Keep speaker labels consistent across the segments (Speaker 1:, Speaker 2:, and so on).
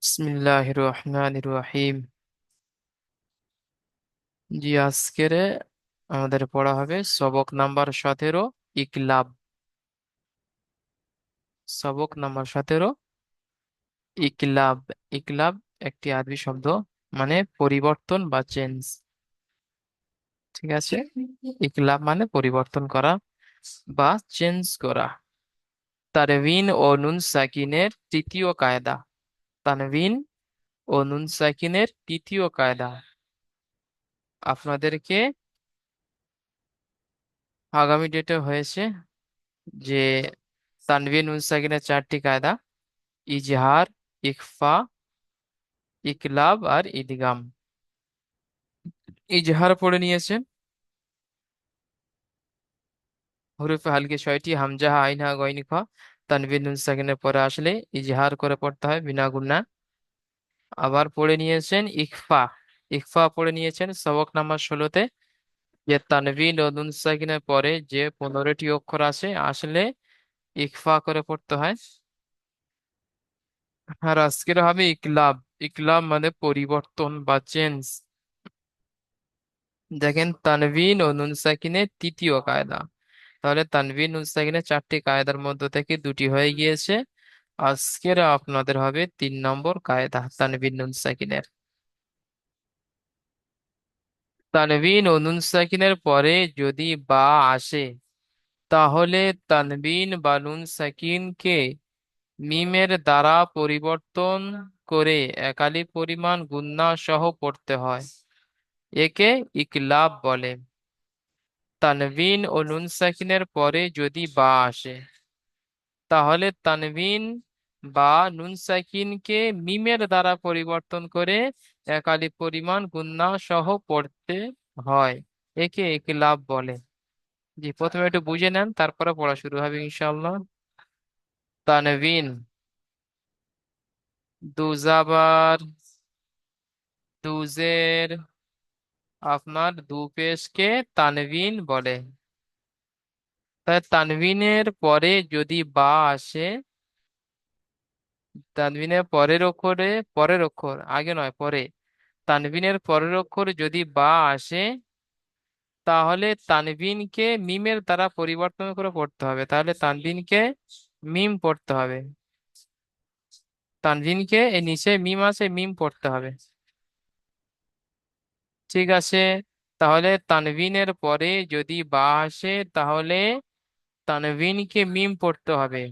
Speaker 1: বিসমিল্লাহির রহমানির রহিম। জি, আজকের আমাদের পড়া হবে সবক নাম্বার 17, ইকলাব। সবক নাম্বার 17, ইকলাব। ইকলাব একটি আরবি শব্দ, মানে পরিবর্তন বা চেঞ্জ। ঠিক আছে, ইকলাব মানে পরিবর্তন করা বা চেঞ্জ করা। তানভিন ও নুন সাকিনের তৃতীয় কায়দা। তানভিন ও নুন সাকিনের তৃতীয় কায়দা আপনাদেরকে আগামী ডেটে হয়েছে যে তানভিন নুন সাকিনের 4টি কায়দা: ইজহার, ইখফা, ইকলাব আর ইদগাম। ইজহার পড়ে নিয়েছেন, হরফে হালকে 6টি, হামজা, হা, আইন, হা, গইন, খ। তানভিন নুন সাকিনের পরে আসলে ইজহার করে পড়তে হয় বিনা গুণা। আবার পড়ে নিয়েছেন ইখফা। ইখফা পড়ে নিয়েছেন সবক নাম্বার 16-তে, যে তানভিন ও নুন সাকিনের পরে যে 15টি অক্ষর আছে আসলে ইখফা করে পড়তে হয়। আর আজকের হবে ইকলাব। ইকলাব মানে পরিবর্তন বা চেঞ্জ। দেখেন, তানভিন ও নুন সাকিনের তৃতীয় কায়দা। তাহলে তানভিন নুন সাকিনের 4টি কায়দার মধ্য থেকে 2টি হয়ে গিয়েছে। আজকের আপনাদের হবে 3 নম্বর কায়দা তানভিন নুন সাকিনের। তানভিন ও নুন সাকিনের পরে যদি বা আসে, তাহলে তানবিন বা নুন সাকিনকে মিমের দ্বারা পরিবর্তন করে একালি পরিমাণ গুণনা সহ পড়তে হয়। একে ইকলাব বলে। তানবিন ও নুন সাকিনের পরে যদি বা আসে, তাহলে তানবিন বা নুন সাকিনকে মিমের দ্বারা পরিবর্তন করে একালি পরিমাণ গুণনা সহ পড়তে হয়। একে ইকলাব বলে। জি, প্রথমে একটু বুঝে নেন, তারপরে পড়া শুরু হবে ইনশাআল্লাহ। তানবিন, দুজাবার, দুজের, আপনার দুপেশকে তানবিন বলে। তাই তানবিনের পরে যদি বা আসে, তানবিনের পরের অক্ষরে, পরের অক্ষর আগে নয় পরে, তানবিনের পরের অক্ষর যদি বা আসে, তাহলে তানবিনকে মিমের দ্বারা পরিবর্তন করে পড়তে হবে। তাহলে তানবিনকে মিম পড়তে হবে। তানবিনকে এই নিচে মিম আছে, মিম পড়তে হবে। ঠিক আছে, তাহলে তানবিনের পরে যদি বা আসে, তাহলে তানবিনকে মিম পড়তে হবে।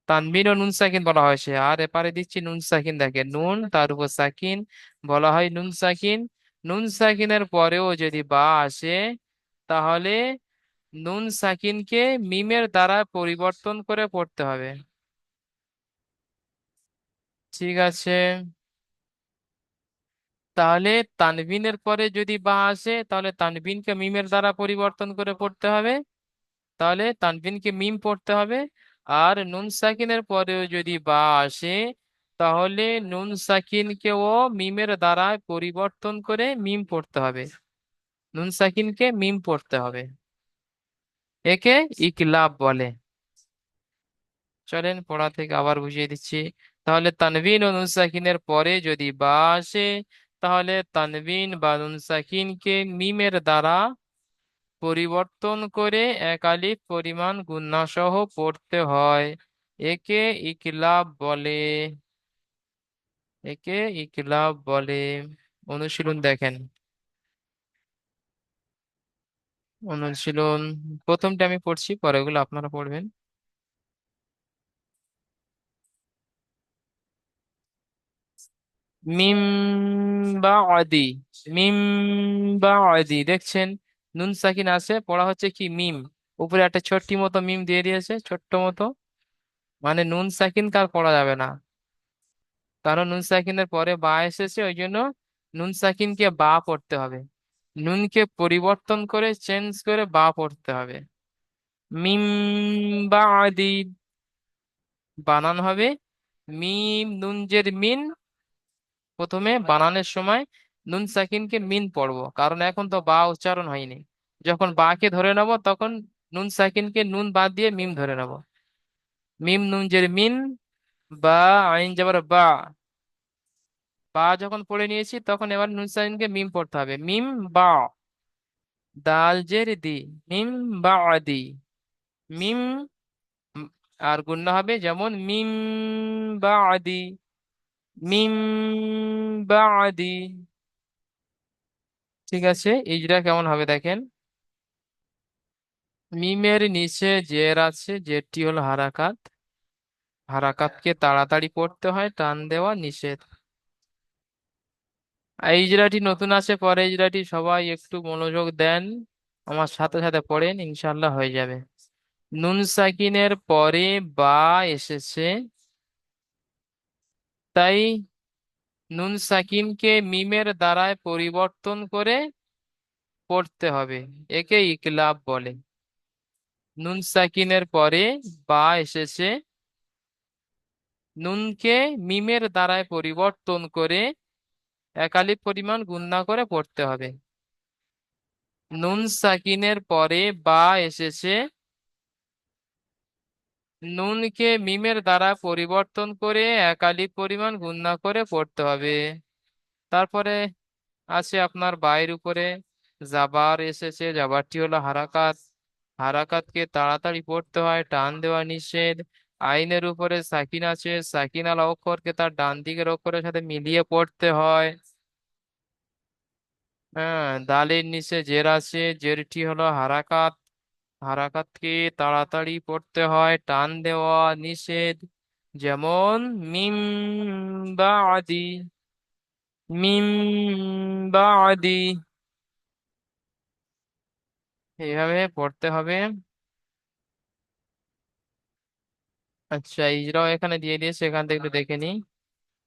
Speaker 1: তানবিন ও নুন সাকিন বলা হয়েছে, আর এপারে দিচ্ছি নুন সাকিন। দেখে নুন তার উপর সাকিন, বলা হয় নুন সাকিন। নুন সাকিনের পরেও যদি বা আসে, তাহলে নুন সাকিনকে মিমের দ্বারা পরিবর্তন করে পড়তে হবে। ঠিক আছে, তাহলে তানবিনের পরে যদি বা আসে, তাহলে তানবিনকে মিমের দ্বারা পরিবর্তন করে পড়তে হবে। তাহলে তানবিনকে মিম পড়তে হবে। আর নুন সাকিনের পরেও যদি বা আসে, তাহলে নুন সাকিনকেও মিমের দ্বারা পরিবর্তন করে মিম পড়তে হবে। নুন সাকিনকে মিম পড়তে হবে। একে ইকলাব বলে। চলেন পড়া থেকে আবার বুঝিয়ে দিচ্ছি। তাহলে তানবিন ও নুন সাকিনের পরে যদি বা আসে, তাহলে তানবিন বা নুন সাকিনকে মিমের দ্বারা পরিবর্তন করে এক আলিফ পরিমাণ গুণনা সহ পড়তে হয়। একে ইকলাব বলে। একে ইকলাব বলে। অনুশীলন দেখেন। অনুশীলন প্রথমটা আমি পড়ছি, পরেগুলো আপনারা পড়বেন। মিম বাদি। মিম বাদি, দেখছেন নুন সাকিন আছে, পড়া হচ্ছে কি মিম। উপরে একটা ছোট্ট মতো মিম দিয়ে দিয়েছে, ছোট্ট মতো, মানে নুন সাকিন কার পড়া যাবে না। কারণ নুন সাকিনের পরে বা এসেছে, ওই জন্য নুন সাকিনকে বা পড়তে হবে। নুনকে পরিবর্তন করে চেঞ্জ করে বা পড়তে হবে। মিম বাদি, বানান হবে মিম নুন জের মিন। প্রথমে বানানের সময় নুন সাকিনকে মিন পড়বো, কারণ এখন তো বা উচ্চারণ হয়নি। যখন বা কে ধরে নেব, তখন নুন সাকিনকে নুন বাদ দিয়ে মিম ধরে নেব। মিম নুন জের মিন, বা, আইন যাবার বা, বা যখন পড়ে নিয়েছি তখন এবার নুন সাকিনকে মিম পড়তে হবে। মিম বা, দাল জের দি, মিম বা দি, মিম, উম, আর গুণনা হবে যেমন মিম বা আদি, মিম বা আদি। ঠিক আছে, ইজরা কেমন হবে দেখেন। মিমের নিচে জের আছে, জেরটি হলো হারাকাত। হারাকাতকে তাড়াতাড়ি পড়তে হয়, টান দেওয়া নিষেধ। এই ইজরাটি নতুন আছে, পরে ইজরাটি সবাই একটু মনোযোগ দেন, আমার সাথে সাথে পড়েন, ইনশাল্লাহ হয়ে যাবে। নুন সাকিনের পরে বা এসেছে, তাই নুন সাকিনকে মিমের দ্বারায় পরিবর্তন করে পড়তে হবে, একে ইকলাব বলে। নুন সাকিনের পরে বা এসেছে, নুনকে মিমের দ্বারায় পরিবর্তন করে একালিপ পরিমাণ গুণনা করে পড়তে হবে। নুন সাকিনের পরে বা এসেছে, নুনকে মিমের দ্বারা পরিবর্তন করে একালিপ পরিমাণ গুণনা করে পড়তে হবে। তারপরে আছে আপনার বাইর উপরে জাবার এসেছে, জাবারটি হলো হারাকাত। হারাকাতকে তাড়াতাড়ি পড়তে হয়, টান দেওয়া নিষেধ। আইনের উপরে সাকিন আছে, সাকিন আলা অক্ষরকে তার ডান দিকের অক্ষরের সাথে মিলিয়ে পড়তে হয়। হ্যাঁ, দালের নিচে জের আছে, জেরটি হলো হারাকাত। হারাকাতকে তাড়াতাড়ি পড়তে হয়, টান দেওয়া নিষেধ। যেমন মিম বাদি, মিম বাদি, এইভাবে পড়তে হবে। আচ্ছা, ইজরাও এখানে দিয়ে দিয়েছে, এখান থেকে একটু দেখে নিই।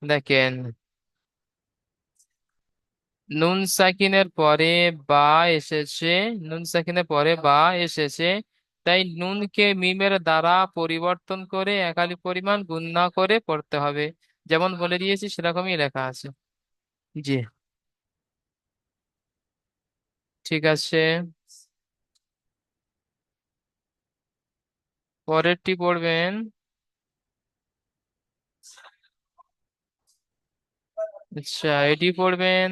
Speaker 1: দেখেন, নুন সাকিনের পরে বা এসেছে, নুন সাকিনের পরে বা এসেছে, তাই নুনকে মিমের দ্বারা পরিবর্তন করে একালি পরিমাণ গুণনা করে পড়তে হবে। যেমন বলে দিয়েছি সেরকমই লেখা আছে। জি, ঠিক আছে, পরেরটি পড়বেন। আচ্ছা, এটি পড়বেন।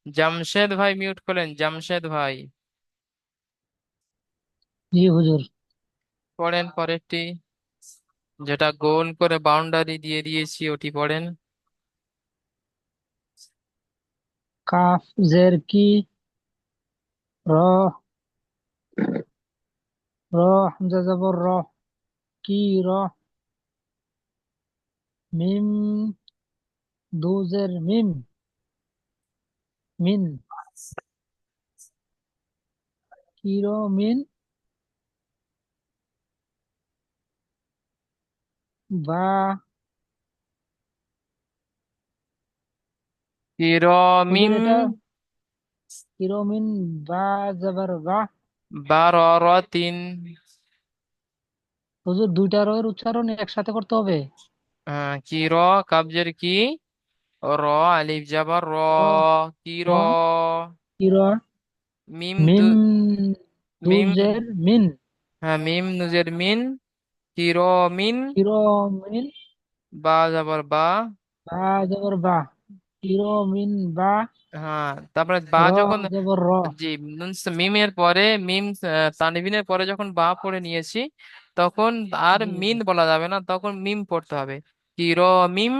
Speaker 1: জামশেদ ভাই মিউট করলেন, জামশেদ ভাই
Speaker 2: জি হুজুর।
Speaker 1: পড়েন পরেরটি, যেটা গোল করে বাউন্ডারি দিয়ে দিয়েছি ওটি পড়েন।
Speaker 2: কাফ জের কি, র, র, হামজা জবর র, কি, র, মিম, দু জের মিম, মিন, কি, র, মিন, বা, হুজুর
Speaker 1: কিরমিম,
Speaker 2: এটা কি, র, মিন, বা জবর বা।
Speaker 1: বাররতিন।
Speaker 2: হুজুর দুইটা রয়ের উচ্চারণ একসাথে করতে হবে।
Speaker 1: কির, কাবজের কি, র, আলিফ যাবার র,
Speaker 2: র,
Speaker 1: কির।
Speaker 2: র, কি, র,
Speaker 1: মিম দু,
Speaker 2: মিম, দু
Speaker 1: মিম,
Speaker 2: জের মিন,
Speaker 1: হ্যাঁ মিম নুজের মিন, কির মিন,
Speaker 2: কি, র, মিন,
Speaker 1: বা যাবার বা।
Speaker 2: বা জবর বা, কি, র, মিন, বা,
Speaker 1: হ্যাঁ, তারপরে বা
Speaker 2: র
Speaker 1: যখন,
Speaker 2: জবর র।
Speaker 1: জি, মিমের পরে মিম, তানবিনের পরে যখন বা পড়ে নিয়েছি, তখন আর
Speaker 2: জি জি।
Speaker 1: মিন বলা যাবে না, তখন মিম পড়তে হবে। কির মিম,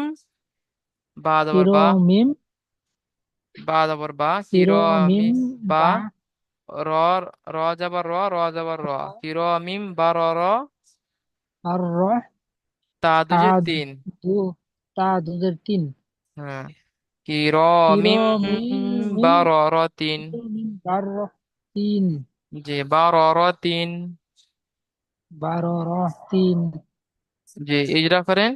Speaker 1: বা
Speaker 2: কি,
Speaker 1: যাবার
Speaker 2: র,
Speaker 1: বা,
Speaker 2: মিম,
Speaker 1: বা যাবার বা,
Speaker 2: কি,
Speaker 1: কির
Speaker 2: র, মিম,
Speaker 1: মিম বা,
Speaker 2: বা,
Speaker 1: র, র যাবার র, র যাবার র,
Speaker 2: র,
Speaker 1: কির মিম বা র র,
Speaker 2: আর র,
Speaker 1: তা
Speaker 2: তা,
Speaker 1: দুজের তিন।
Speaker 2: দু, তা দুধের তিন।
Speaker 1: হ্যাঁ, কির
Speaker 2: কির,
Speaker 1: মিম
Speaker 2: মিম,
Speaker 1: বা
Speaker 2: মিম,
Speaker 1: র র তিন।
Speaker 2: কির, মিম, বার, র, তিন,
Speaker 1: জি, বা র র তিন।
Speaker 2: বারো, র, তিন।
Speaker 1: জি, ইজরা করেন।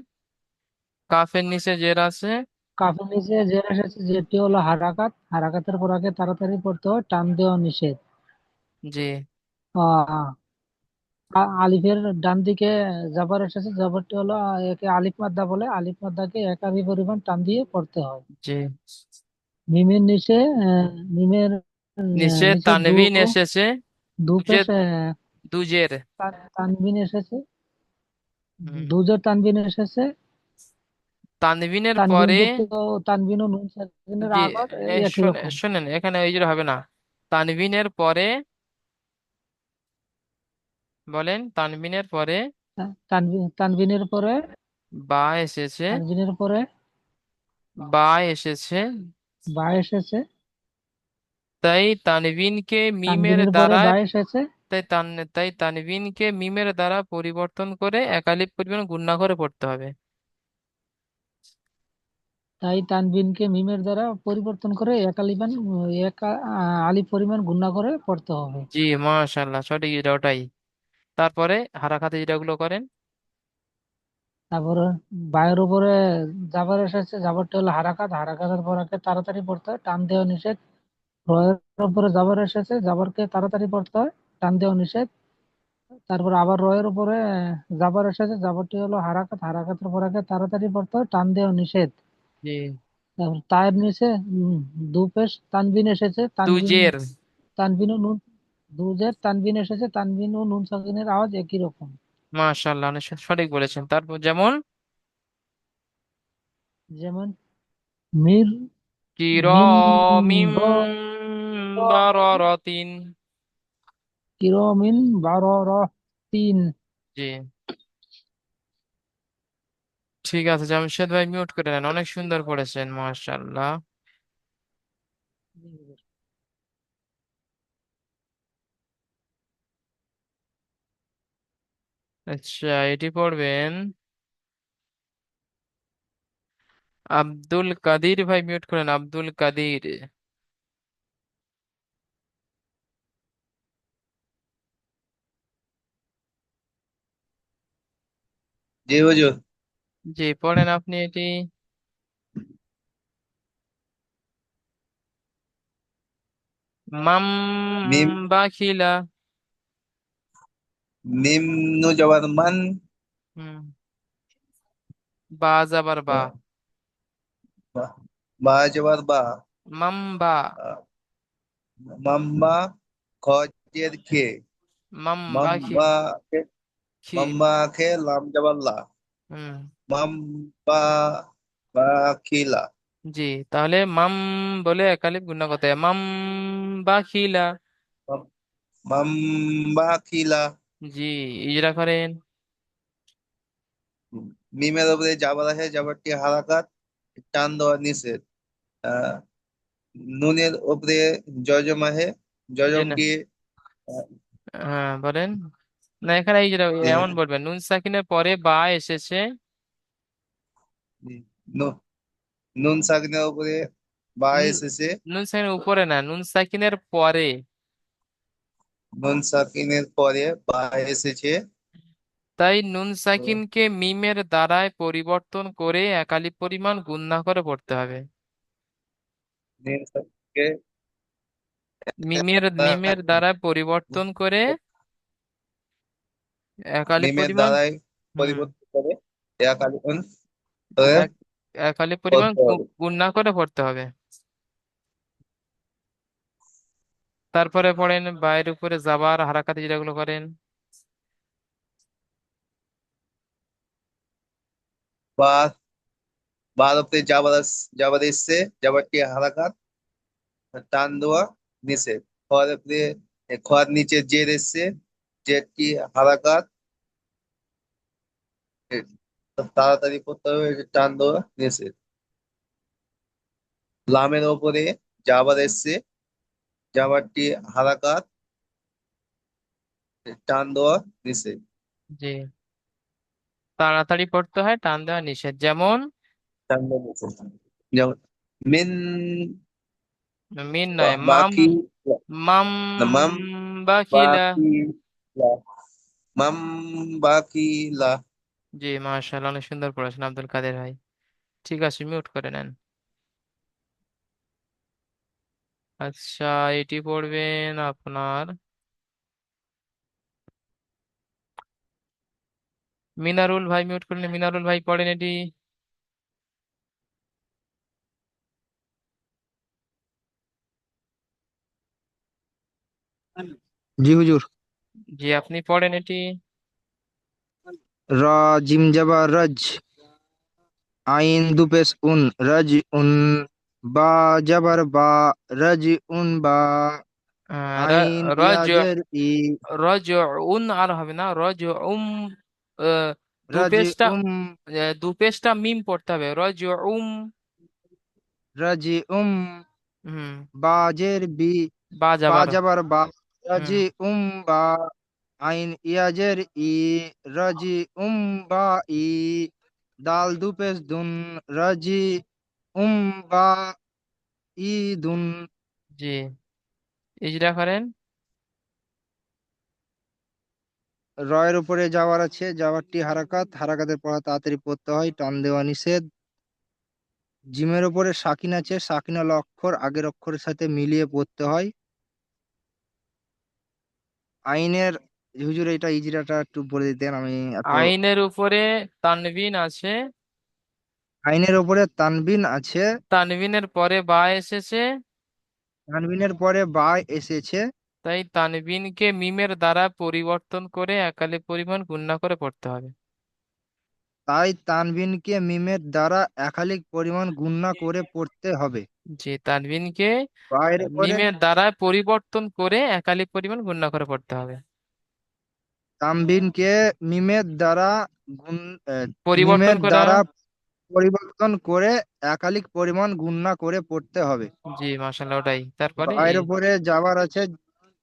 Speaker 1: কাফের নিচে জের আছে।
Speaker 2: কাফের নিচে যে এসেছে যেটি হলো হারাকাত, হারাকাতের পর আগে তাড়াতাড়ি পড়তে হয়, টান দেওয়া নিষেধ।
Speaker 1: জি,
Speaker 2: আহ, আলিফের ডান দিকে জাবার এসেছে, জাবারটি হলো একে আলিফ মাদ্দা বলে, আলিফ মাদ্দাকে একাধিক পরিমাণ টান দিয়ে পড়তে হয়।
Speaker 1: জি,
Speaker 2: মিমের নিচে মিমের
Speaker 1: নিচে
Speaker 2: নিচে
Speaker 1: তানভিন এসেছে,
Speaker 2: দু
Speaker 1: দুজের,
Speaker 2: পেশ
Speaker 1: দুজের।
Speaker 2: তানবিন এসেছে,
Speaker 1: হুম,
Speaker 2: দুজের তানবিন এসেছে,
Speaker 1: তানবিনের
Speaker 2: তানবিন
Speaker 1: পরে,
Speaker 2: যুক্ত, তানবিন ও নুন সাকিনের
Speaker 1: যে
Speaker 2: আকার একই রকম।
Speaker 1: শোনেন, এখানে এই যে হবে না। তানবিনের পরে, বলেন, তানবিনের পরে
Speaker 2: তানবিনের পরে,
Speaker 1: বা এসেছে,
Speaker 2: তানবিনের পরে
Speaker 1: বা এসেছে,
Speaker 2: বা এসেছে,
Speaker 1: তাই তানবিনকে মিমের
Speaker 2: তানবিনের পরে
Speaker 1: দ্বারায়,
Speaker 2: বা এসেছে,
Speaker 1: তাই তাই তানবিনকে মিমের দ্বারা পরিবর্তন করে একালিপ পরিমাণ গুণনা করে পড়তে হবে।
Speaker 2: তাই তানবিনকে মিমের দ্বারা পরিবর্তন করে এক আলিফ পরিমাণ গুণা করে পড়তে হবে।
Speaker 1: জি, মাশাআল্লাহ, সঠিক, এটা ওটাই। তারপরে হারাকাতে যেটাগুলো করেন।
Speaker 2: তারপরে বায়ের উপরে জাবার এসেছে, জাবারটা হলো হারাকাত, হারাকাতের পরাকে তাড়াতাড়ি পড়তে হয়, টান দেওয়া নিষেধ। রয়ের উপরে জাবার এসেছে, জাবারকে তাড়াতাড়ি পড়তে হয়, টান দেওয়া নিষেধ। তারপর আবার রয়ের উপরে জাবার এসেছে, জাবারটি হলো হারাকাত, হারাকাতের পরাকে তাড়াতাড়ি পড়তে হয়, টান দেওয়া নিষেধ।
Speaker 1: জি।
Speaker 2: তারপর তায়ের নিচে দু পেশ তানবিন এসেছে,
Speaker 1: তুজের।
Speaker 2: তানবিন ও নুন, দুজের তানবিন এসেছে, তানবিন ও নুন সাকিনের আওয়াজ একই রকম।
Speaker 1: মাশাআল্লাহ, অনেক সঠিক বলেছেন। তারপর যেমন
Speaker 2: যেমন মির, মিন,
Speaker 1: কিরমিম
Speaker 2: র,
Speaker 1: বারারাতিন।
Speaker 2: কিরমিন বারর, তিন।
Speaker 1: জি, ঠিক আছে, জামশেদ ভাই মিউট করে নেন, অনেক সুন্দর পড়েছেন, মাশাআল্লাহ। আচ্ছা, এটি পড়বেন আব্দুল কাদির ভাই, মিউট করেন, আব্দুল কাদির।
Speaker 3: জি হুজুর।
Speaker 1: জি, পড়েন আপনি এটি। মাম
Speaker 3: মিম,
Speaker 1: বাখিলা।
Speaker 3: মিম নু জবর মান,
Speaker 1: হুম, বা যাবার বা।
Speaker 3: বা, বা জবর বা,
Speaker 1: মাম বা।
Speaker 3: মাম্মা, খ জের খে,
Speaker 1: মাম বাখি,
Speaker 3: মাম্মা খে,
Speaker 1: খি।
Speaker 3: মাম্মা খে লাম জবর লা,
Speaker 1: হুম।
Speaker 3: মাম্মা বা খিলা,
Speaker 1: জি, তাহলে মাম বলে একালিপ গুণা করতে হয়, মাম বাখিলা।
Speaker 3: মাম্মা খিলা।
Speaker 1: জি, ইজরা করেন।
Speaker 3: মিমের উপরে জাবার আছে, জাবারটি হারাকাত, টান দেওয়া নিষেধ। আহ, নুনের উপরে জজম আছে,
Speaker 1: জি না,
Speaker 3: জজমটি আহ,
Speaker 1: হ্যাঁ বলেন। না, এখানে এই যেটা এমন বলবেন, নুন সাকিনের পরে বা এসেছে।
Speaker 3: নু- নুন সাকিনের উপরে বা
Speaker 1: নুন
Speaker 3: এসেছে,
Speaker 1: নুন সাকিনের উপরে না, নুন সাকিনের পরে।
Speaker 3: নুন সাকিনের পরে বা এসেছে।
Speaker 1: তাই নুন
Speaker 3: তো
Speaker 1: সাকিনকে মিমের দ্বারায় পরিবর্তন করে একালিপ পরিমাণ গুণনা করে পড়তে হবে।
Speaker 3: নুন সাকিনকে
Speaker 1: মিমের দ্বারায় পরিবর্তন করে একালিপ
Speaker 3: মিমের
Speaker 1: পরিমাণ।
Speaker 3: দ্বারাই
Speaker 1: হুম।
Speaker 3: পরিবর্তন করে একালিপন করে
Speaker 1: এক একালিপ পরিমাণ
Speaker 3: পড়তে হবে।
Speaker 1: গুণনা করে পড়তে হবে। তারপরে পড়েন বাইরের উপরে যাবার হারাকাতে যেগুলো করেন।
Speaker 3: বা, বার উপরে জাবার এসছে, জাবারটি হারাকাত, টান দেওয়া নিষেধ। খর উপরে খর নিচে জের এসছে, জেরটি হারাকাত, তাড়াতাড়ি পড়তে হবে, টান দেওয়া নিষেধ। লামের ওপরে জাবার এসছে, জাবারটি হারাকাত, টান দেওয়া নিষেধ।
Speaker 1: জি, তাড়াতাড়ি পড়তে হয়, টান দেওয়া নিষেধ। যেমন
Speaker 3: টান দেওয়া নিষেধ। যেমন মিন,
Speaker 1: মিন নয়, মাম।
Speaker 3: বাকি,
Speaker 1: মাম
Speaker 3: মাম
Speaker 1: বাখিলা।
Speaker 3: বাকি লা, মাম বাকি লা।
Speaker 1: জি, মাশাআল্লাহ, অনেক সুন্দর পড়েছেন আব্দুল কাদের ভাই। ঠিক আছে, মিউট করে নেন। আচ্ছা, এটি পড়বেন আপনার মিনারুল ভাই, মিউট করলেন, মিনারুল ভাই পড়েন এটি।
Speaker 4: জি হুজুর।
Speaker 1: জি, আপনি পড়েন এটি।
Speaker 4: র, জিম জাবা রজ, আইন দুপেশ উন, রাজ উন, বা জাবার বা, রাজ উন বা, আইন
Speaker 1: রজ
Speaker 4: ইয়াজের ই,
Speaker 1: রজ উন আর হবে না, রজ আহ, দু
Speaker 4: রাজ
Speaker 1: পেশটা
Speaker 4: উম,
Speaker 1: দু পেশটা মিম পড়তে হবে, রজ উম।
Speaker 4: রাজ উম,
Speaker 1: হুম।
Speaker 4: বাজের বি,
Speaker 1: বা
Speaker 4: বা
Speaker 1: যাবার।
Speaker 4: জাবার বা,
Speaker 1: হুম।
Speaker 4: রাজি বা, আইন ইয়াজের ই, রাজি বা ই, দাল দুপেশ দুন, রাজি উম বা ই দুন।
Speaker 1: জি, ইজরা করেন।
Speaker 4: রয়ের উপরে যাওয়ার আছে, যাওয়ারটি হারাকাত, হারাকাতের পড়া তাড়াতাড়ি পড়তে হয়, টান দেওয়া নিষেধ। জিমের উপরে সাকিন আছে, সাকিনাল অক্ষর আগের অক্ষরের সাথে মিলিয়ে পড়তে হয়। আইনের, হুজুর এটা ইজরাটা একটু বলে দিতেন, আমি এত।
Speaker 1: আইনের উপরে তানবিন আছে,
Speaker 4: আইনের উপরে তানবিন আছে,
Speaker 1: তানবিনের পরে বা এসেছে,
Speaker 4: তানবিনের পরে বা এসেছে,
Speaker 1: তাই তানবিনকে মিমের দ্বারা পরিবর্তন করে একালি পরিমাণ গুণনা করে পড়তে হবে।
Speaker 4: তাই তানবিনকে মিমের দ্বারা একালিক পরিমাণ গুণনা করে পড়তে হবে।
Speaker 1: যে তানবিনকে
Speaker 4: বায়ের উপরে
Speaker 1: মিমের দ্বারা পরিবর্তন করে একালি পরিমাণ গুণনা করে পড়তে হবে।
Speaker 4: তানবিনকে মিমের দ্বারা গুণ
Speaker 1: পরিবর্তন
Speaker 4: মিমের
Speaker 1: করা।
Speaker 4: দ্বারা পরিবর্তন করে একালিক পরিমাণ গুণনা করে পড়তে হবে।
Speaker 1: জি, মাশাআল্লাহ, ওটাই তারপরে
Speaker 4: বায়ের উপরে যাবার আছে,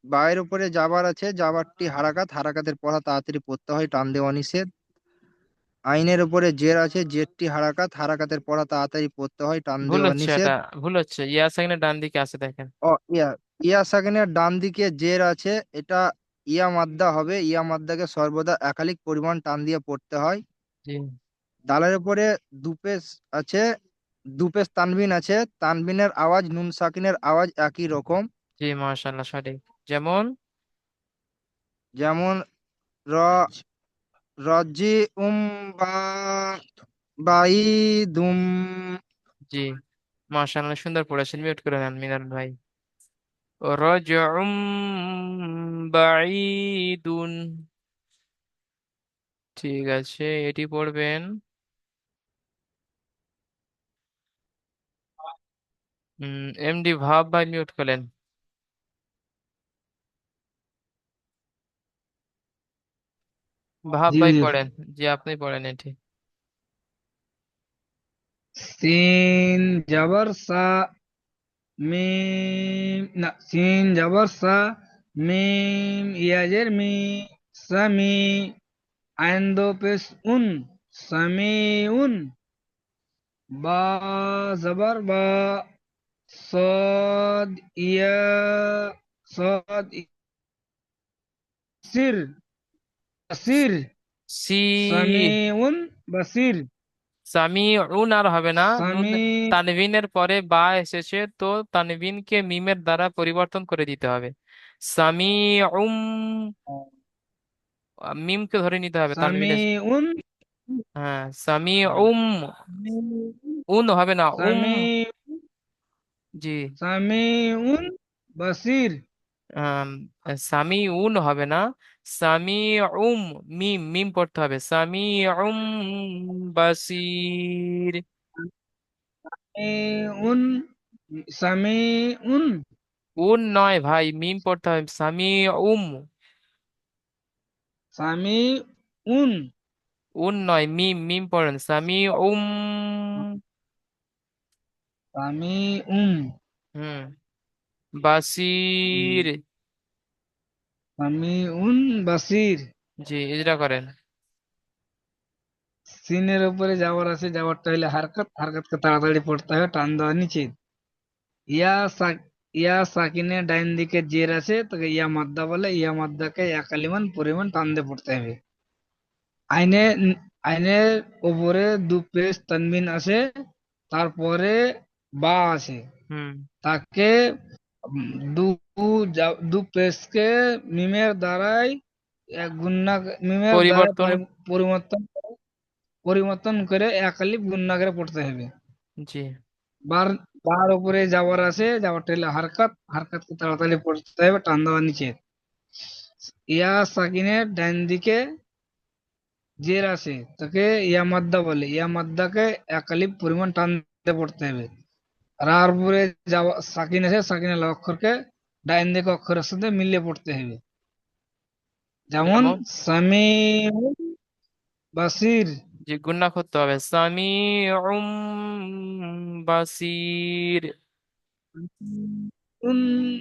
Speaker 4: বায়ের উপরে যাবার আছে, যাবারটি হারাকাত, হারাকাতের পড়া তাড়াতাড়ি পড়তে হয়, টান দেওয়া নিষেধ। আইনের উপরে জের আছে, জেরটি হারাকাত, হারাকাতের পড়া তাড়াতাড়ি পড়তে হয়, টান
Speaker 1: ভুল
Speaker 4: দেওয়া
Speaker 1: হচ্ছে,
Speaker 4: নিষেধ।
Speaker 1: এটা ভুল হচ্ছে, ইয়া সাকিনের ডান দিকে আছে দেখেন।
Speaker 4: ও ইয়া, ইয়া সাকিনের ডান দিকে জের আছে, এটা ইয়া মাদ্দা হবে, ইয়া মাদ্দাকে সর্বদা একালিক পরিমাণ টান দিয়ে পড়তে হয়।
Speaker 1: জি।
Speaker 4: দালের উপরে দুপেশ আছে, দুপেশ তানবিন আছে, তানবিনের আওয়াজ নুন সাকিনের আওয়াজ একই রকম।
Speaker 1: জি, মাশাআল্লাহ, সঠিক। যেমন।
Speaker 4: যেমন র, রজি বা, বাইদুম।
Speaker 1: জি, মাশাআল্লাহ, সুন্দর পড়েছেন, মিউট করে নেন মিনান ভাই। রাজউম বাঈদুন। ঠিক আছে, এটি পড়বেন। এমডি ভাব ভাই, মিউট করেন। ভাব
Speaker 2: জি
Speaker 1: ভাই
Speaker 2: হুজুর।
Speaker 1: পড়েন। জি, আপনি পড়েন এটি।
Speaker 2: সিন জবর সা, মিম না, সিন জবর সা, মিম ইয়াজের মি, সামি, আইন দো পেশ উন, সামি উন, বা জবর বা, صاد ইয়া, صاد সির, বাসির,
Speaker 1: সি
Speaker 2: সামিউন বাসির,
Speaker 1: সামিউন আর হবে না, নুন
Speaker 2: সামি,
Speaker 1: তানভিনের পরে বা এসেছে, তো তানভিনকে মিমের দ্বারা পরিবর্তন করে দিতে হবে। সামিউম। মিমকে ধরে নিতে হবে তানভিনের।
Speaker 2: সামিউন,
Speaker 1: হ্যাঁ, সামিউম। উন হবে না,
Speaker 2: সামি,
Speaker 1: জি।
Speaker 2: সামিউন বাসির,
Speaker 1: আম, সামিউন হবে না, সামিউম। মিম মিম পড়তে হবে, সামিউম বাসির।
Speaker 2: সামিউন, সামিউন,
Speaker 1: উন নয় ভাই, মিম পড়তে হবে, সামিউম।
Speaker 2: সামিউন,
Speaker 1: উন নয়, মিম মিম পড়েন, সামিউম।
Speaker 2: সামিউন,
Speaker 1: হুম। বাসির।
Speaker 2: সামিউন বাসির।
Speaker 1: জি, ইজরা করেন।
Speaker 2: সিনের উপরে যাওয়ার আছে, যাওয়ারটা হলে হারকাত, হারকাতকে তাড়াতাড়ি পড়তে হবে, টান দেওয়া নিচে। ইয়া সাক, ইয়া সাকিনের ডাইন দিকে জের আছে, তাকে ইয়া মাদ্দা বলে, ইয়া মাদ্দাকে এক কালিমান পরিমাণ টান দিয়ে পড়তে হবে। আইনে, আইনের উপরে দু পেশ তানবিন আছে, তারপরে বা আছে,
Speaker 1: হুম।
Speaker 2: তাকে দু, দু পেশকে মিমের দ্বারাই গুণনা, মিমের দ্বারা
Speaker 1: পরিবর্তন।
Speaker 2: পরিবর্তন, পরিবর্তন করে এক আলিফ গুণনা করে পড়তে হবে।
Speaker 1: জি।
Speaker 2: বার, বার উপরে যাওয়ার আছে, যাওয়ারটা হলো হারকাত, হারকাতকে তাড়াতাড়ি পড়তে হবে, টান দেওয়া নিচে। ইয়া সাকিনের ডান দিকে জের আসে তাকে ইয়া মাদ্দা বলে, ইয়া মাদ্দাকে একালিপ পরিমাণ টান দিয়ে পড়তে হবে। রার পরে যাওয়া সাকিন আছে, সাকিনের অক্ষরকে ডাইন দিকে অক্ষরের সাথে মিলিয়ে পড়তে হবে। যেমন
Speaker 1: যেমন
Speaker 2: সামিউন বাসির।
Speaker 1: যে গুণা করতে হবে, সামিউম বাসির।
Speaker 2: উন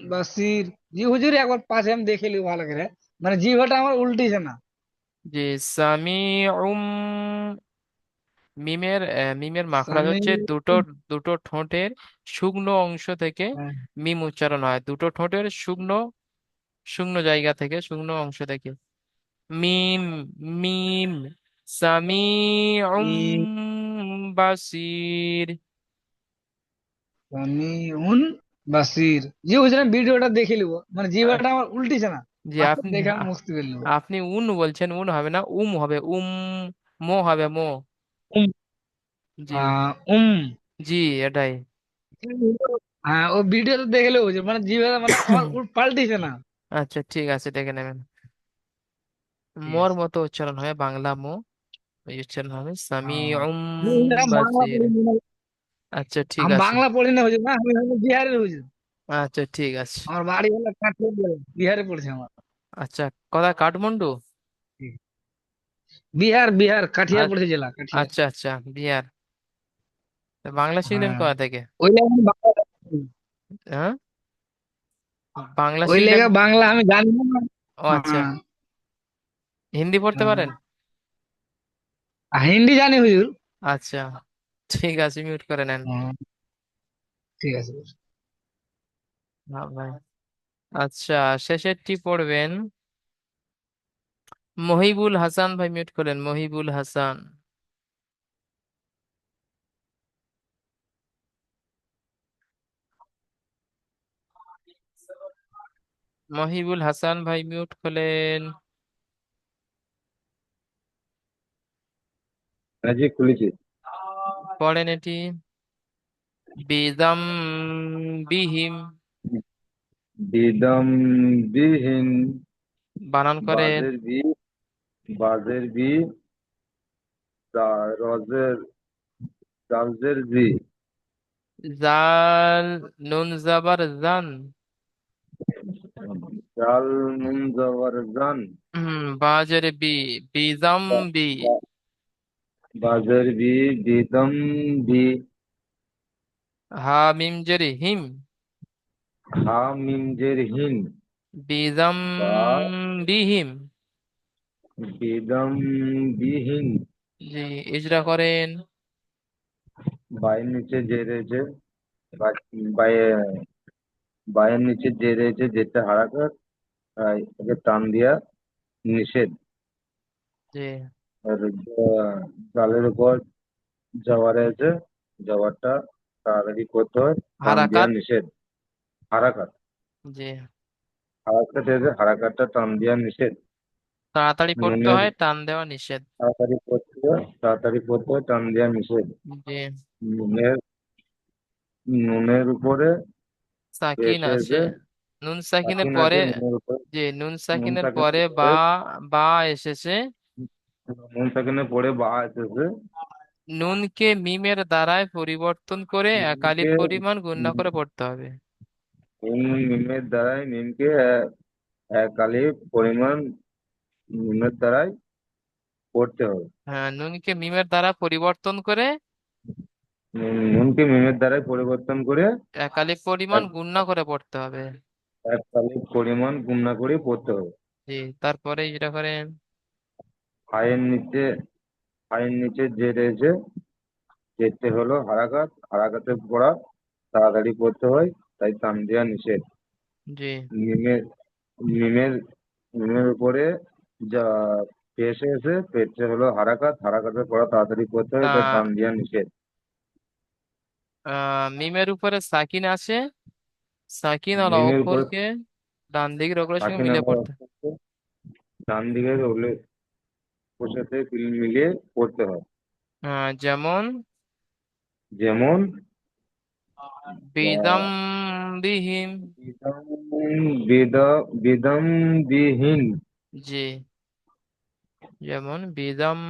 Speaker 2: বাসির। জি হুজুর, একবার পাশে আমি দেখে লিও ভালো করে, মানে জিহ্বাটা আমার উল্টিছে না।
Speaker 1: যে সামিউম, মিমের মাখরাজ
Speaker 2: সামি
Speaker 1: হচ্ছে দুটো দুটো ঠোঁটের শুকনো অংশ থেকে
Speaker 2: হ্যাঁ,
Speaker 1: মিম উচ্চারণ হয়, দুটো ঠোঁটের শুকনো শুকনো জায়গা থেকে, শুকনো অংশ থেকে। মিম, মিম, সামিউম
Speaker 2: ই-
Speaker 1: বাসির।
Speaker 2: সামিউন বাসির। জি হুজুর, আমি ভিডিওটা দেখে লিব, মানে
Speaker 1: আহ,
Speaker 2: জিহ্বাটা আমার উল্টিছে না।
Speaker 1: জি
Speaker 2: আচ্ছা,
Speaker 1: আপনি
Speaker 2: দেখে আমি
Speaker 1: আ-
Speaker 2: মুখস্থ করে লিব।
Speaker 1: আপনি উন বলছেন, উন হবে না, হবে মো হবে মো।
Speaker 2: উম
Speaker 1: জি,
Speaker 2: উম
Speaker 1: জি, এটাই।
Speaker 2: হ্যাঁ, ও ভিডিওতে দেখে লিব হুজুর, মানে জিহ্বাটা মানে আমার পাল্টিছে না।
Speaker 1: আচ্ছা ঠিক আছে, দেখে নেবেন।
Speaker 2: ঠিক
Speaker 1: মোর
Speaker 2: আছে।
Speaker 1: মতো উচ্চারণ হয় বাংলা মো, এই উচ্চারণ হবে সামি
Speaker 2: আহ,
Speaker 1: উম
Speaker 2: আমি বাংলা
Speaker 1: বাসির।
Speaker 2: পড়ি না।
Speaker 1: আচ্ছা ঠিক
Speaker 2: আমি
Speaker 1: আছে।
Speaker 2: বাংলা পড়ি না হুজুর, না আমি হলো বিহারের হুজুর।
Speaker 1: আচ্ছা ঠিক আছে।
Speaker 2: আমার বাড়ি হলো কাঠিয়ার, বিহারে পড়ছে আমার।
Speaker 1: আচ্ছা, কথা কাঠমান্ডু।
Speaker 2: বিহার, বিহার কাঠিয়ার
Speaker 1: আ-
Speaker 2: পড়ছে, জেলা কাঠিয়ার।
Speaker 1: আচ্ছা আচ্ছা, বিহার। তা বাংলা শিখলেন
Speaker 2: হ্যাঁ,
Speaker 1: কোথা থেকে?
Speaker 2: ওই লেগে আমি বাংলা,
Speaker 1: হ্যাঁ, বাংলা
Speaker 2: ওই
Speaker 1: শিখলেন।
Speaker 2: লেগে বাংলা আমি জানি না।
Speaker 1: ও আচ্ছা,
Speaker 2: হ্যাঁ,
Speaker 1: হিন্দি পড়তে
Speaker 2: হ্যাঁ।
Speaker 1: পারেন?
Speaker 2: আর হিন্দি জানি হুজুর।
Speaker 1: আচ্ছা ঠিক আছে, মিউট করে নেন।
Speaker 2: হ্যাঁ, ঠিক আছে।
Speaker 1: হ্যাঁ ভাই। আচ্ছা, শেষেরটি পড়বেন। মহিবুল হাসান ভাই, মিউট করেন, মহিবুল হাসান। মহিবুল হাসান ভাই মিউট করলেন।
Speaker 5: হ্যাঁ জি, খুলেছি।
Speaker 1: পড়েন এটি। বেদম বিহিম।
Speaker 5: বিদম বিহীন।
Speaker 1: বানান করেন।
Speaker 5: বাজের বি, বাজের বি, রজের, জালজের জি,
Speaker 1: জাল, নুন জাবার জান।
Speaker 5: জাল নুন জবর জান।
Speaker 1: বাজের বি, বিজম বি।
Speaker 5: বাজের বি, বিদম বি।
Speaker 1: হা মিম জের হিম।
Speaker 5: হা মিমজের হিন।
Speaker 1: বিজম
Speaker 5: বা
Speaker 1: বিহিম।
Speaker 5: বিদম বিহীন।
Speaker 1: জি, ইজরা করেন।
Speaker 5: বায়ের নিচে যে রয়েছে, বায়ে, বায়ের নিচে যে রয়েছে যেটা হারাকাত, একে টান দিয়া নিষেধ।
Speaker 1: জি,
Speaker 5: আর জালের উপর জবর আছে, জবরটা তাড়াতাড়ি করতে হয়, টান দেওয়া
Speaker 1: হারাকাত।
Speaker 5: নিষেধ। হারাকাত,
Speaker 1: জি,
Speaker 5: হারাকাত আছে, হারাকাতটা টান দেওয়া নিষেধ।
Speaker 1: তাড়াতাড়ি পড়তে
Speaker 5: নুনের,
Speaker 1: হয়, টান দেওয়া নিষেধ।
Speaker 5: তাড়াতাড়ি পড়তে হয়, টান দেওয়া নিষেধ।
Speaker 1: জি,
Speaker 5: নুনের, নুনের উপরে
Speaker 1: সাকিন
Speaker 5: পেশ
Speaker 1: আছে।
Speaker 5: হয়েছে,
Speaker 1: নুন সাকিনের
Speaker 5: সাকিন
Speaker 1: পরে,
Speaker 5: আছে নুনের উপর।
Speaker 1: যে নুন
Speaker 5: নুন
Speaker 1: সাকিনের পরে
Speaker 5: সাকিনের
Speaker 1: বা,
Speaker 5: পরে,
Speaker 1: বা এসেছে।
Speaker 5: নুন সাকিনের পরে বা এসেছে।
Speaker 1: নুনকে মিমের দ্বারায় পরিবর্তন করে একালিপ
Speaker 5: নুনকে,
Speaker 1: পরিমাণ গুণনা করে পড়তে হবে।
Speaker 5: মিমের দ্বারাই মিমকে কালি পরিমাণ মিমের দ্বারাই পড়তে হবে।
Speaker 1: হ্যাঁ, নুনকে মিমের দ্বারা পরিবর্তন করে
Speaker 5: নুনকে মিমের দ্বারাই পরিবর্তন করে
Speaker 1: একালিপ পরিমাণ
Speaker 5: এক,
Speaker 1: গুণনা করে পড়তে হবে।
Speaker 5: এক কালি পরিমাণ গুণনা করে পড়তে হবে।
Speaker 1: জি, তারপরে যেটা করেন।
Speaker 5: হায়ের নিচে, হায়ের নিচে যে রয়েছে, যেতে হলো হারাকাত, হারাকাতে পড়া তাড়াতাড়ি পড়তে হয়, তাই টান দেওয়া নিষেধ।
Speaker 1: জি,
Speaker 5: মিমের, মিমের, মিমের উপরে যা পেশে এসে, পেশে হলো হারাকাত, হারাকাতে পড়া তাড়াতাড়ি পড়তে হয়, তাই
Speaker 1: তা
Speaker 5: টান দেওয়া নিষেধ।
Speaker 1: মিমের উপরে সাকিন আছে, সাকিন আর
Speaker 5: মিমের উপরে
Speaker 1: অক্ষরকে ডান দিকের অক্ষরের সঙ্গে
Speaker 5: সাকিন
Speaker 1: মিলে
Speaker 5: আলা
Speaker 1: পড়তে।
Speaker 5: অক্ষরকে ডান দিকে রোলে ওর সাথে মিলিয়ে পড়তে হয়।
Speaker 1: যেমন
Speaker 5: যেমন
Speaker 1: বেদম
Speaker 5: আহ,
Speaker 1: বিহিম।
Speaker 5: বেদম বিহীন।
Speaker 1: জি, যেমন বিদম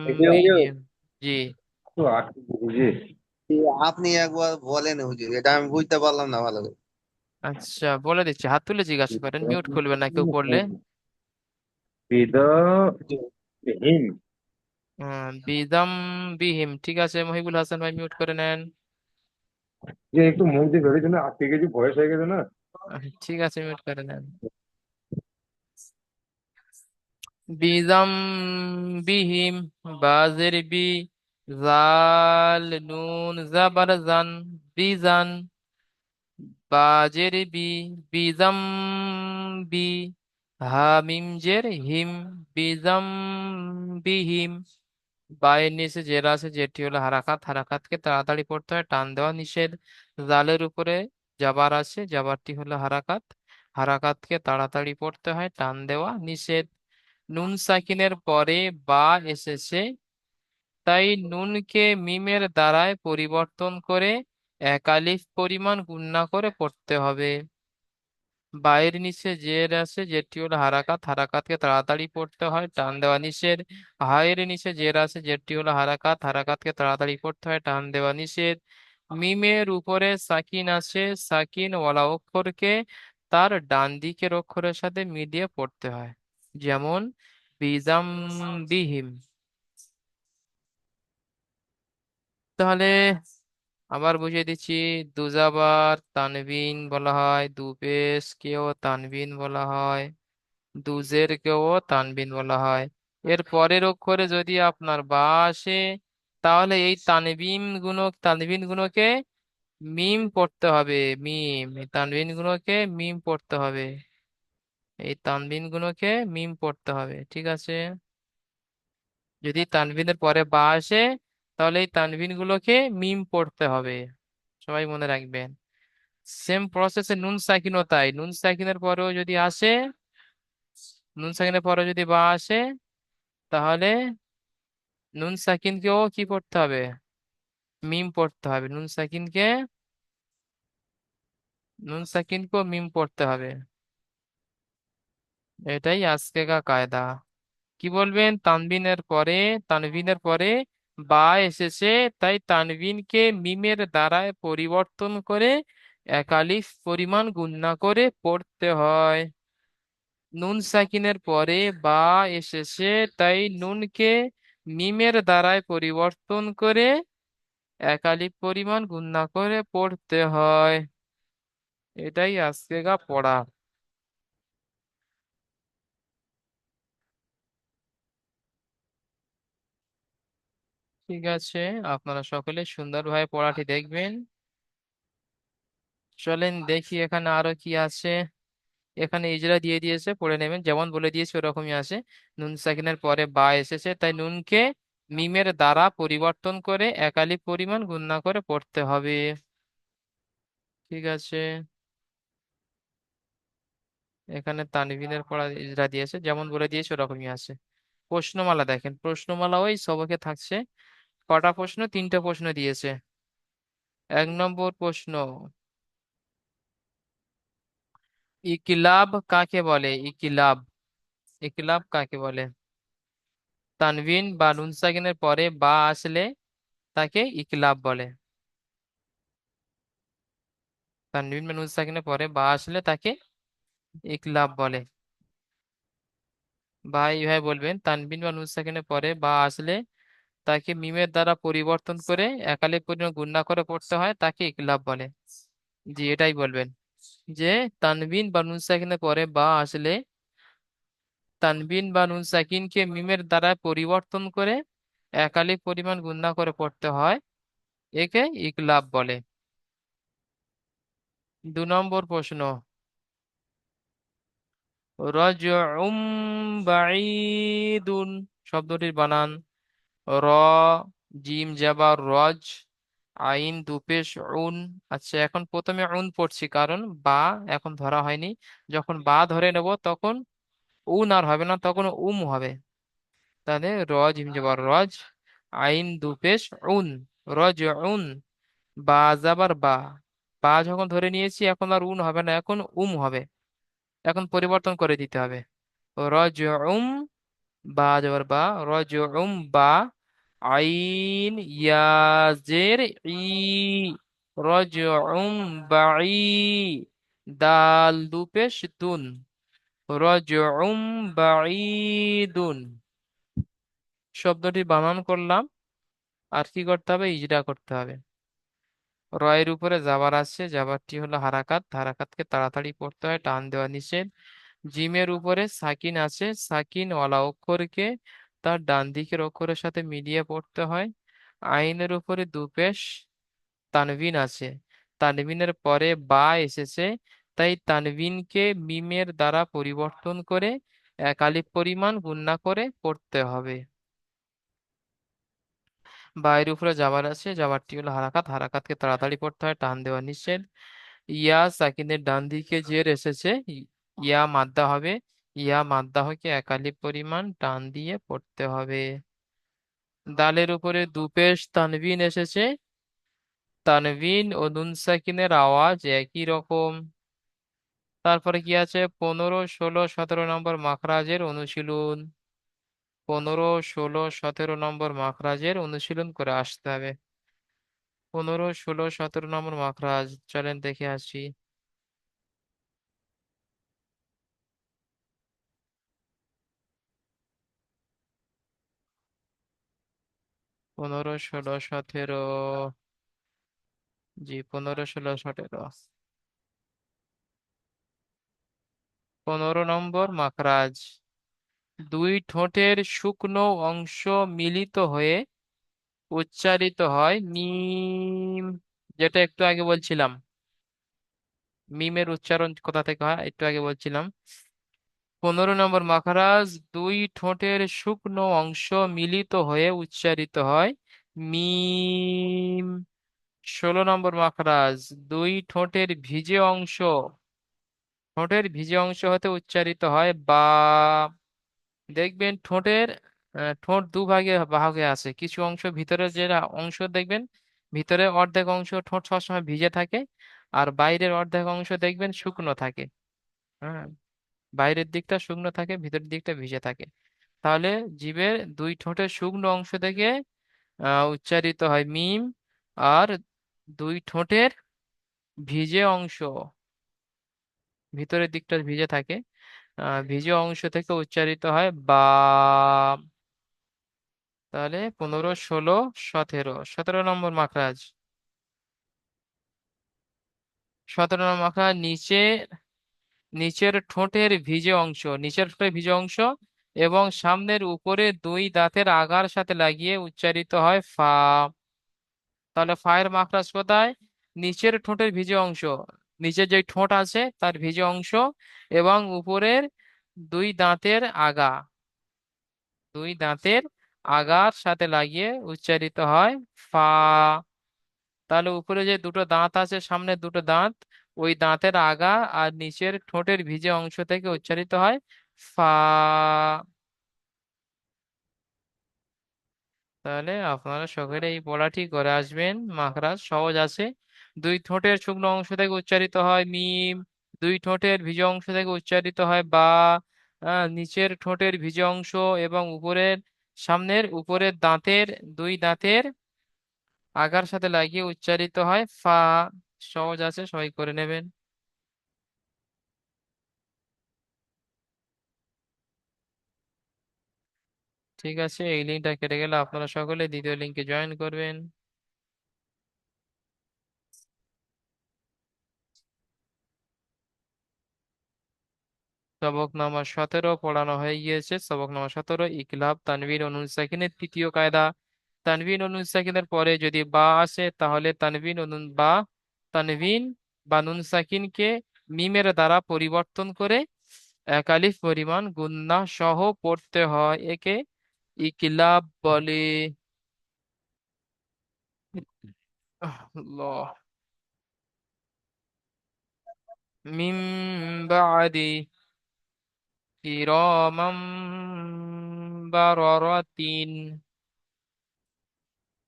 Speaker 3: দেখি হুজুর,
Speaker 1: বিহিম। জি।
Speaker 5: তো আটকে বুঝি।
Speaker 3: আপনি একবার বলেন হুজুর, এটা আমি বুঝতে পারলাম না ভালো করে।
Speaker 1: আচ্ছা, বলে দিচ্ছি, হাত তুলে জিজ্ঞাসা করেন, মিউট খুলবেন না কেউ পড়লে।
Speaker 5: বিদ বিহীন।
Speaker 1: বিদম বিহিম, ঠিক আছে, মহিবুল হাসান ভাই মিউট করে নেন।
Speaker 5: যে একটু মুখ দিয়ে বেরোচ্ছে না, আটকে গেছি, বয়স হয়ে গেছে না।
Speaker 1: ঠিক আছে, মিউট করে নেন। বিদম বিহিম, বাজের বি, জাল নুন জাবার জান, বিজান, বাজের বি, বিজম বি, হামিম জের হিম, বিজম বিহিম। বায়ের নিচে জের আছে, যেটি হলো হারাকাত, হারাকাতকে তাড়াতাড়ি পড়তে হয়, টান দেওয়া নিষেধ। জালের উপরে জাবার আছে, জাবারটি হলো হারাকাত, হারাকাতকে তাড়াতাড়ি পড়তে হয়, টান দেওয়া নিষেধ। নুন সাকিনের পরে বা এসেছে, তাই নুনকে মিমের দ্বারায় পরিবর্তন করে এক আলিফ পরিমাণ গুণনা করে পড়তে হবে। বায়ের নিচে জের আছে, যেটি হলো হারাকাত, হারাকাতকে তাড়াতাড়ি পড়তে হয়, টান দেওয়া নিষেধ। হায়ের নিচে জের আছে, যেটি হলো হারাকাত, হারাকাতকে তাড়াতাড়ি পড়তে হয়, টান দেওয়া নিষেধ। মিমের উপরে সাকিন আছে, সাকিন ওয়ালা অক্ষরকে তার ডান দিকের অক্ষরের সাথে মিলিয়ে পড়তে হয়। যেমন বিজাম বিহিম। তাহলে আবার বুঝিয়ে দিচ্ছি, দুজাবার তানবিন বলা হয়, দুপেশ কেও তানবিন বলা হয়, দুজের কেও তানবিন বলা হয়। এর পরের অক্ষরে যদি আপনার বা আসে, তাহলে এই তানবিন গুলোকে মিম পড়তে হবে। মিম, এই তানবিন গুলোকে মিম পড়তে হবে, এই তানবিন গুলোকে মিম পড়তে হবে, ঠিক আছে। যদি তানবিনের পরে বা আসে, তাহলে এই তানবিন গুলোকে মিম পড়তে হবে, সবাই মনে রাখবেন। সেম প্রসেসে নুন সাকিনও তাই, নুন সাকিনের পরেও যদি আসে, নুন সাকিনের পরে যদি বা আসে, তাহলে নুন সাকিনকেও কি পড়তে হবে, মিম পড়তে হবে। নুন সাকিনকেও মিম পড়তে হবে, এটাই আজকে কা কায়দা। কি বলবেন, তানবিনের পরে বা এসেছে, তাই তানবিনকে মিমের দ্বারায় পরিবর্তন করে এক আলিফ পরিমাণ গুণনা করে পড়তে হয়। নুন সাকিনের পরে বা এসেছে, তাই নুনকে মিমের দ্বারায় পরিবর্তন করে এক আলিফ পরিমাণ গুণনা করে পড়তে হয়। এটাই আজকে গা পড়া। ঠিক আছে, আপনারা সকলে সুন্দরভাবে পড়াটি দেখবেন। চলেন দেখি এখানে আরো কি আছে। এখানে ইজরা দিয়ে দিয়েছে, পড়ে নেবেন, যেমন বলে দিয়েছে ওরকমই আছে। নুন সাকিনের পরে বা এসেছে, তাই নুনকে মিমের দ্বারা পরিবর্তন করে এক আলিফ পরিমাণ গুণনা করে পড়তে হবে, ঠিক আছে। এখানে তানবিনের পড়া ইজরা দিয়েছে, যেমন বলে দিয়েছে ওরকমই আছে। প্রশ্নমালা দেখেন, প্রশ্নমালা ওই সবকে থাকছে। কটা প্রশ্ন, তিনটা প্রশ্ন দিয়েছে। 1 নম্বর প্রশ্ন, ইকিলাব কাকে বলে? ইকিলাব, ইকিলাব কাকে বলে? তানবিন বা নুন সাকিনের পরে বা আসলে তাকে ইকিলাব বলে। তানবিন বা নুন সাকিনের পরে বা আসলে তাকে ইকলাব বলে। ভাই ভাই বলবেন, তানবিন বা নুন সাকিনের পরে বা আসলে তাকে মিমের দ্বারা পরিবর্তন করে একালিপ পরিমাণ গুণনা করে পড়তে হয়, তাকে ইকলাব বলে। জি, এটাই বলবেন, যে তানবিন বা নুন সাকিনের পরে বা আসলে তানবিন বা নুন সাকিনকে মিমের দ্বারা পরিবর্তন করে একালিপ পরিমাণ গুণনা করে পড়তে হয়, একে ইকলাব বলে। 2 নম্বর প্রশ্ন, রজউম বাঈদুন শব্দটির বানান র, জিম জাবার রজ, আইন দুপেশ উন। আচ্ছা, এখন প্রথমে উন পড়ছি, কারণ বা এখন ধরা হয়নি। যখন বা ধরে নেব তখন উন আর হবে না, তখন হবে। তাহলে র, জিম জাবার রজ, আইন দুপেশ উন, রজ উন। বা জাবার বা, বা যখন ধরে নিয়েছি এখন আর উন হবে না, এখন হবে। এখন পরিবর্তন করে দিতে হবে, রজ বা যাবার বা, রজউম বা, আইন ইয়াজের ই, রজউম বাই, দাল দুপেশ দুন, রজউম বাঈদুন। শব্দটি বানান করলাম, আর কি করতে হবে, ইজরা করতে হবে। রয়ের উপরে জাবার আছে, জাবারটি হলো হারাকাত, হারাকাতকে তাড়াতাড়ি পড়তে হয়, টান দেওয়া নিষেধ। জিমের উপরে সাকিন আছে, সাকিন ওয়ালা অক্ষরকে তার ডান দিকের অক্ষরের সাথে মিলিয়ে পড়তে হয়। আইনের উপরে দুপেশ তানভিন আছে, তানভিনের পরে বা এসেছে, তাই তানভিনকে মিমের দ্বারা পরিবর্তন করে এক আলিফ পরিমাণ গুণনা করে পড়তে হবে। বায়ের উপরে জাবার আছে, জাবারটি হলো হারাকাত, হারাকাতকে তাড়াতাড়ি পড়তে হয়, টান দেওয়া নিষেধ। ইয়া সাকিনের ডান দিকে জের এসেছে, ইয়া মাদ্দা হবে, ইয়া মাদ্দা হকে এক আলিফ পরিমাণ টান দিয়ে পড়তে হবে। দালের উপরে দুপেশ তানভিন এসেছে, তানভিন ও নুন সাকিনের আওয়াজ একই রকম। তারপরে কি আছে, 15, 16, 17 নম্বর মাখরাজের অনুশীলন। 15, 16, 17 নম্বর মাখরাজের অনুশীলন করে আসতে হবে। 15, 16, 17 নম্বর মাখরাজ, চলেন দেখে আসি। 15, 16, 17, জি 15, 16, 17। 15 নম্বর মাখরাজ, দুই ঠোঁটের শুকনো অংশ মিলিত হয়ে উচ্চারিত হয় মিম, যেটা একটু আগে বলছিলাম। মিমের উচ্চারণ কোথা থেকে হয় একটু আগে বলছিলাম। 15 নম্বর মাখরাজ, দুই ঠোঁটের শুকনো অংশ মিলিত হয়ে উচ্চারিত হয় মিম। 16 নম্বর মাখরাজ, দুই ঠোঁটের ভিজে অংশ, ঠোঁটের ভিজে অংশ হতে উচ্চারিত হয় বা। দেখবেন ঠোঁটের ঠোঁট দুভাগে ভাগে আছে, কিছু অংশ ভিতরে যে অংশ দেখবেন, ভিতরে অর্ধেক অংশ ঠোঁট সবসময় ভিজে থাকে, আর বাইরের অর্ধেক অংশ দেখবেন শুকনো থাকে। হ্যাঁ, বাইরের দিকটা শুকনো থাকে, ভিতরের দিকটা ভিজে থাকে। তাহলে জিভের দুই ঠোঁটের শুকনো অংশ থেকে উচ্চারিত হয় মিম, আর দুই ঠোঁটের ভিজে অংশ, ভিতরের দিকটা ভিজে থাকে, ভিজে অংশ থেকে উচ্চারিত হয় বা। তাহলে 15, 16, 17, 17 নম্বর মাখরাজ। 17 নম্বর মাখরাজ, নিচের ঠোঁটের ভিজে অংশ, নিচের ঠোঁটের ভিজে অংশ এবং সামনের উপরে দুই দাঁতের আগার সাথে লাগিয়ে উচ্চারিত হয় ফা। তাহলে ফায়ের মাখরাজ কোথায়, নিচের ঠোঁটের ভিজে অংশ, নিচে যে ঠোঁট আছে তার ভিজে অংশ এবং উপরের দুই দাঁতের আগা, দুই দাঁতের আগার সাথে লাগিয়ে উচ্চারিত হয় ফা। তাহলে উপরে যে দুটো দাঁত আছে, সামনে দুটো দাঁত, ওই দাঁতের আগা আর নিচের ঠোঁটের ভিজে অংশ থেকে উচ্চারিত হয় ফা। তাহলে আপনারা সকলে এই পড়াটি করে আসবেন, মাখরাজ সহজ আছে। দুই ঠোঁটের শুকনো অংশ থেকে উচ্চারিত হয় মিম, দুই ঠোঁটের ভিজে অংশ থেকে উচ্চারিত হয় বা, নিচের ঠোঁটের ভিজে অংশ এবং সামনের উপরের দাঁতের দুই দাঁতের আগার সাথে লাগিয়ে উচ্চারিত হয় ফা। সহজ আছে, সবাই করে নেবেন। ঠিক আছে, এই লিঙ্কটা কেটে গেলে আপনারা সকলে দ্বিতীয় লিঙ্কে জয়েন করবেন। সবক নাম্বার 17 পড়ানো হয়ে গিয়েছে। সবক নাম্বার 17, ইকলাব তানবিন ও নুন সাকিনের তৃতীয় কায়দা। তানবিন ও নুন সাকিনের পরে যদি বা আসে, তাহলে তানবিন ও নুন বা, তানবিন বা নুন সাকিনকে মিমের দ্বারা পরিবর্তন করে এক আলিফ পরিমাণ গুন্না সহ পড়তে হয়, একে ইকলাব বলে। আল্লাহ। মিম বাদি কিরামাম বারারাতিন,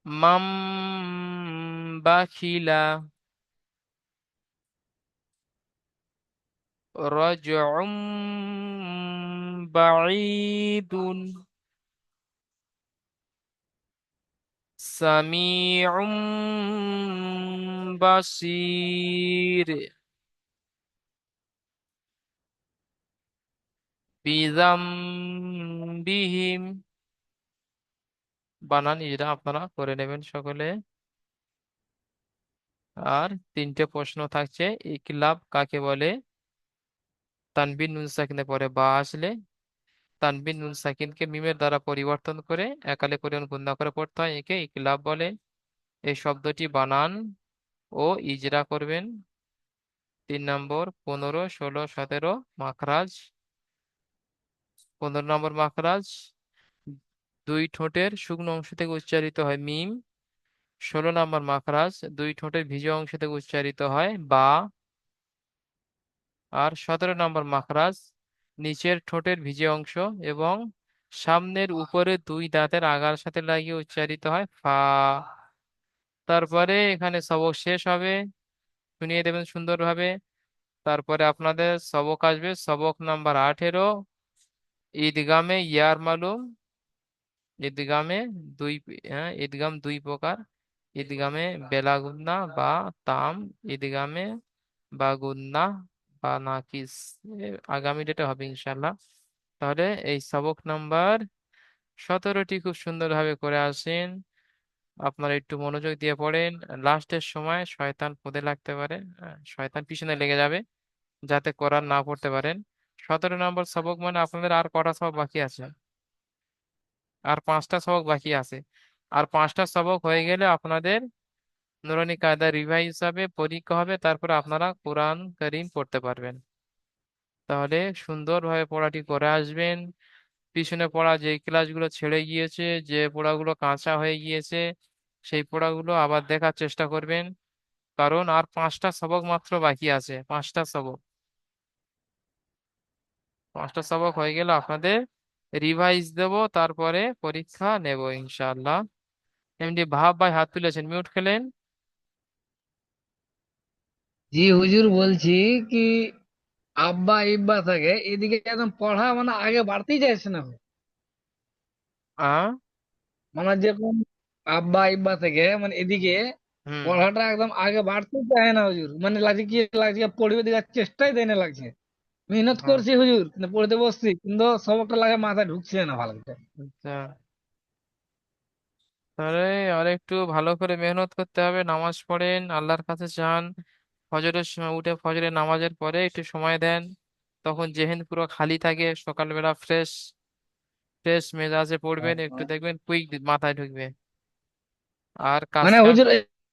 Speaker 1: মাম বাখিলা, রজউম বাঈদুন সামিউম বাসির বিযামবিহিম। বানান ইজরা আপনারা করে নেবেন সকলে। আর তিনটে প্রশ্ন থাকছে, ইকলাব কাকে বলে? তানবিন নুন সাকিনের পরে বা আসলে তানবিন নুন সাকিনকে মিমের দ্বারা পরিবর্তন করে একালে পরিমাণ গুণা করে পড়তে হয়, একে ইকলাব বলে। এই শব্দটি বানান ও ইজরা করবেন। 3 নম্বর, 15, 16, 17 মাখরাজ। 15 নম্বর মাখরাজ, দুই ঠোঁটের শুকনো অংশ থেকে উচ্চারিত হয় মিম। 16 নম্বর মাখরাজ, দুই ঠোঁটের ভিজে অংশ থেকে উচ্চারিত হয় বা। আর 17 নম্বর মাখরাজ, নিচের ঠোঁটের ভিজে অংশ এবং সামনের উপরে দুই দাঁতের আগার সাথে লাগিয়ে উচ্চারিত হয় ফা। তারপরে এখানে সবক শেষ হবে, শুনিয়ে দেবেন সুন্দরভাবে। তারপরে আপনাদের সবক আসবে, সবক নাম্বার 18, ঈদগামে ইয়ার মালুম। ঈদগামে ঈদগাম দুই প্রকার, ঈদগামে বেলাগুন্না বা তাম, ঈদগামে বাগুন্না বা নাকিস। আগামী ডেটে হবে ইনশাল্লাহ। তাহলে এই সবক নাম্বার 17টি খুব সুন্দরভাবে করে আসেন। আপনারা একটু মনোযোগ দিয়ে পড়েন। লাস্টের সময় শয়তান পদে লাগতে পারে, শয়তান পিছনে লেগে যাবে, যাতে কোরআন না পড়তে পারেন। 17 নম্বর সবক মানে আপনাদের আর কটা সবক বাকি আছে? আর 5টা সবক বাকি আছে। আর 5টা সবক হয়ে গেলে আপনাদের নুরানি কায়দা রিভাইজ হিসাবে পরীক্ষা হবে, তারপরে আপনারা কোরআন করিম পড়তে পারবেন। তাহলে সুন্দরভাবে পড়াটি করে আসবেন। পিছনে পড়া যে ক্লাসগুলো ছেড়ে গিয়েছে, যে পড়াগুলো কাঁচা হয়ে গিয়েছে, সেই পড়াগুলো আবার দেখার চেষ্টা করবেন। কারণ আর 5টা সবক মাত্র বাকি আছে, 5টা সবক। 5টা সবক হয়ে গেলে আপনাদের রিভাইজ দেব, তারপরে পরীক্ষা নেব ইনশাআল্লাহ। এমনি ভাব ভাই হাত তুলেছেন, মিউট খেলেন।
Speaker 2: জি হুজুর, বলছি কি আব্বা ইব্বা থেকে এদিকে একদম পড়া মানে আগে বাড়তেই চাইছে না।
Speaker 1: আ
Speaker 2: মানে যেরকম আব্বা ইব্বা থেকে মানে এদিকে
Speaker 1: হুম।
Speaker 2: পড়াটা একদম আগে বাড়তেই চায় না হুজুর। মানে লাগছে কি পড়বে দেখার চেষ্টাই দেয় না লাগছে। মেহনত
Speaker 1: হ্যাঁ।
Speaker 2: করছি হুজুর, কিন্তু পড়তে বসছি কিন্তু সবকটা লাগে মাথায় ঢুকছে না ভালো করে।
Speaker 1: আচ্ছা, তাহলে আর একটু ভালো করে মেহনত করতে হবে। নামাজ পড়েন, আল্লাহর কাছে চান। ফজরের সময় উঠে ফজরের নামাজের পরে একটু সময় দেন, তখন জেহেন পুরো খালি থাকে। সকালবেলা ফ্রেশ ফ্রেশ মেজাজে পড়বেন, একটু দেখবেন কুইক মাথায় ঢুকবে। আর কাজ
Speaker 2: মানে
Speaker 1: কাম।
Speaker 2: হুজুর